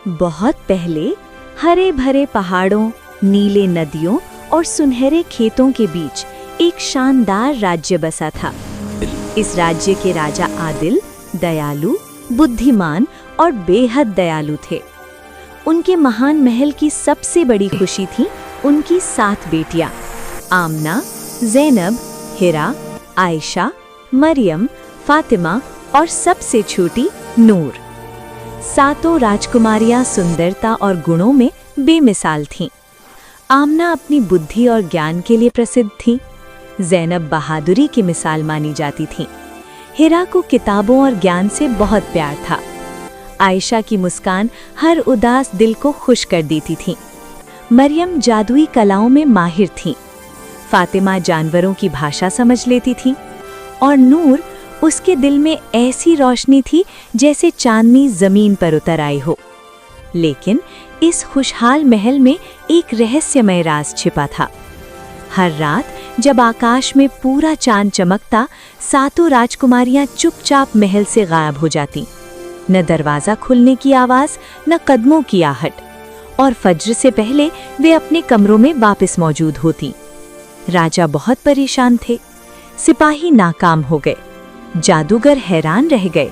बहुत पहले हरे भरे पहाड़ों, नीले नदियों और सुनहरे खेतों के बीच एक शानदार राज्य बसा था। इस राज्य के राजा आदिल, दयालु, बुद्धिमान और बेहद दयालु थे। उनके महान महल की सबसे बड़ी खुशी थी उनकी 7 बेटियां आमना, ज़ैनब, हिरा, आयशा, मरियम, फातिमा और सबसे छोटी नूर। सातों राजकुमारियां सुंदरता और गुणों में बेमिसाल थीं। आमना अपनी बुद्धि और ज्ञान के लिए प्रसिद्ध थीं। ज़ैनब बहादुरी की मिसाल मानी जाती थीं। हिरा को किताबों और ज्ञान से बहुत प्यार था। आयशा की मुस्कान हर उदास दिल को खुश कर देती थी। मरियम जादुई कलाओं में माहिर थीं। फातिमा जानवरों की भाषा समझ लेती थी और नूर, उसके दिल में ऐसी रोशनी थी जैसे चांदनी जमीन पर उतर आई हो। लेकिन इस खुशहाल महल में एक रहस्यमय राज छिपा था। हर रात जब आकाश में पूरा चांद चमकता, सातों राजकुमारियां चुपचाप महल से गायब हो जाती। न दरवाजा खुलने की आवाज, न कदमों की आहट, और फज्र से पहले वे अपने कमरों में वापस मौजूद होती। राजा बहुत परेशान थे। सिपाही नाकाम हो गए, जादूगर हैरान रह गए।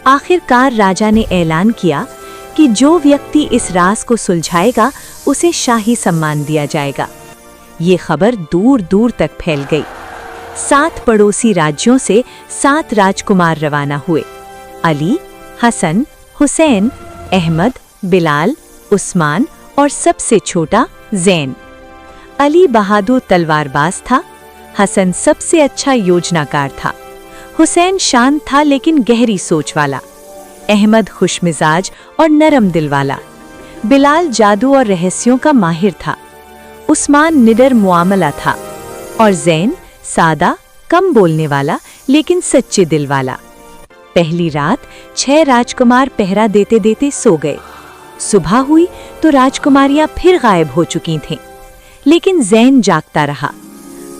आखिरकार राजा ने ऐलान किया कि जो व्यक्ति इस राज को सुलझाएगा उसे शाही सम्मान दिया जाएगा। ये खबर दूर दूर तक फैल गई। 7 पड़ोसी राज्यों से 7 राजकुमार रवाना हुए। अली, हसन, हुसैन, अहमद, बिलाल, उस्मान और सबसे छोटा ज़ैन। अली बहादुर तलवारबाज था। हसन सबसे अच्छा योजनाकार था। हुसैन शांत था लेकिन गहरी सोच वाला। अहमद खुशमिजाज और नरम दिल वाला। बिलाल जादू और रहस्यों का माहिर था। उस्मान निडर मुआमला था और ज़ैन सादा, कम बोलने वाला लेकिन सच्चे दिल वाला। पहली रात 6 राजकुमार पहरा देते देते सो गए। सुबह हुई तो राजकुमारियां फिर गायब हो चुकी थीं, लेकिन ज़ैन जागता रहा।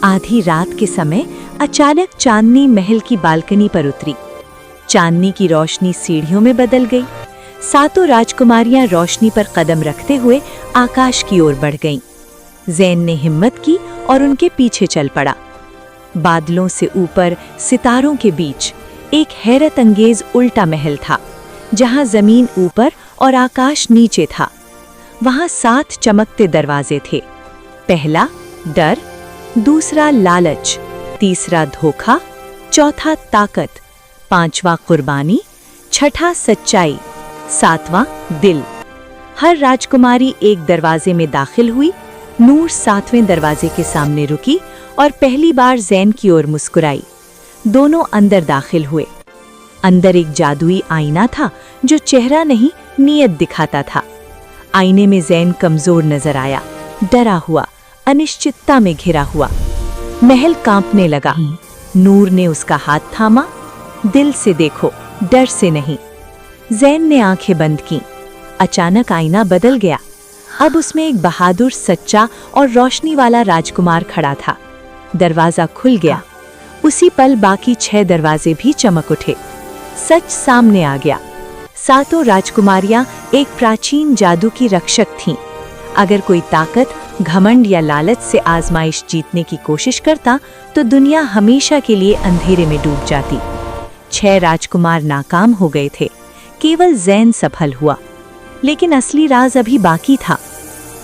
आधी रात के समय अचानक चांदनी महल की बालकनी पर उतरी। चांदनी की रोशनी सीढ़ियों में बदल गई। सातों राजकुमारियां रोशनी पर कदम रखते हुए आकाश की ओर बढ़ गईं। ज़ैन ने हिम्मत की और उनके पीछे चल पड़ा। बादलों से ऊपर सितारों के बीच एक हैरत अंगेज उल्टा महल था, जहां जमीन ऊपर और आकाश नीचे था। वहां 7 चमकते दरवाजे थे। पहला डर, दूसरा लालच, तीसरा धोखा, चौथा ताकत, 5वां कुर्बानी, 6ठा सच्चाई, 7वां दिल। हर राजकुमारी एक दरवाजे में दाखिल हुई। नूर 7वें दरवाजे के सामने रुकी और पहली बार ज़ैन की ओर मुस्कुराई। दोनों अंदर दाखिल हुए। अंदर एक जादुई आईना था जो चेहरा नहीं, नीयत दिखाता था। आईने में ज़ैन कमजोर नजर आया, डरा हुआ, अनिश्चितता में घिरा हुआ। महल कांपने लगा। नूर ने उसका हाथ थामा। दिल से देखो, डर से नहीं। ज़ैन ने आंखें बंद की। अचानक आईना बदल गया। अब उसमें एक बहादुर, सच्चा और रोशनी वाला राजकुमार खड़ा था। दरवाजा खुल गया। उसी पल बाकी 6 दरवाजे भी चमक उठे। सच सामने आ गया। सातों राजकुमारियां एक प्राचीन जादू की रक्षक थीं। अगर कोई ताकत, घमंड या लालच से आजमाइश जीतने की कोशिश करता तो दुनिया हमेशा के लिए अंधेरे में डूब जाती। 6 राजकुमार नाकाम हो गए थे। केवल ज़ैन सफल हुआ। लेकिन असली राज अभी बाकी था।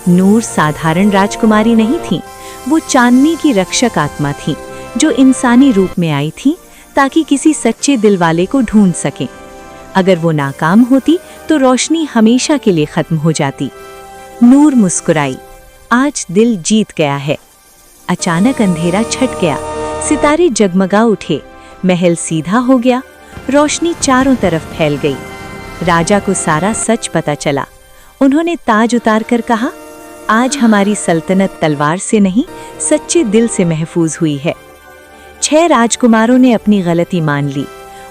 नूर साधारण राजकुमारी नहीं थी। वो चांदनी की रक्षक आत्मा थी, जो इंसानी रूप में आई थी ताकि किसी सच्चे दिल वाले को ढूंढ सके। अगर वो नाकाम होती तो रोशनी हमेशा के लिए खत्म हो जाती। नूर मुस्कुराई। आज दिल जीत गया है। अचानक अंधेरा छट गया। सितारे जगमगा उठे। महल सीधा हो गया। रोशनी चारों तरफ फैल गई। राजा को सारा सच पता चला। उन्होंने ताज उतार कर कहा, आज हमारी सल्तनत तलवार से नहीं, सच्चे दिल से महफूज हुई है। 6 राजकुमारों ने अपनी गलती मान ली।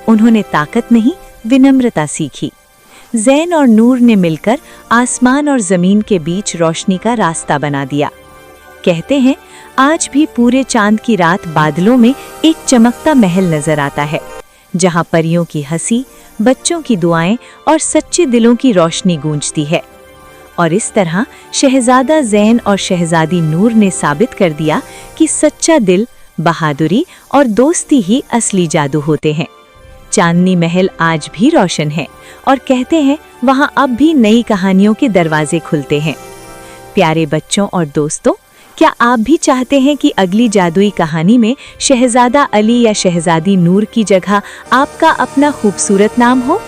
उन्होंने ताकत नहीं, विनम्रता सीखी। ज़ैन और नूर ने मिलकर आसमान और जमीन के बीच रोशनी का रास्ता बना दिया। कहते हैं, आज भी पूरे चांद की रात बादलों में एक चमकता महल नजर आता है, जहां परियों की हंसी, बच्चों की दुआएं और सच्चे दिलों की रोशनी गूंजती है। और इस तरह शहजादा ज़ैन और शहजादी नूर ने साबित कर दिया कि सच्चा दिल, बहादुरी और दोस्ती ही असली जादू होते हैं। चांदनी महल आज भी रोशन है और कहते हैं वहां अब भी नई कहानियों के दरवाजे खुलते हैं। प्यारे बच्चों और दोस्तों, क्या आप भी चाहते हैं कि अगली जादुई कहानी में शहजादा अली या शहजादी नूर की जगह आपका अपना खूबसूरत नाम हो?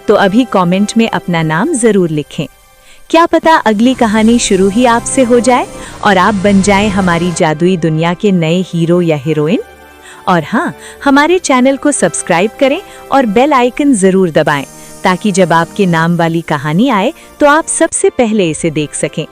तो अभी कमेंट में अपना नाम जरूर लिखें। क्या पता अगली कहानी शुरू ही आपसे हो जाए और आप बन जाएं हमारी जादुई दुनिया के नए हीरो या हीरोइन। और हाँ, हमारे चैनल को सब्सक्राइब करें और बेल आइकन जरूर दबाएं ताकि जब आपके नाम वाली कहानी आए तो आप सबसे पहले इसे देख सकें।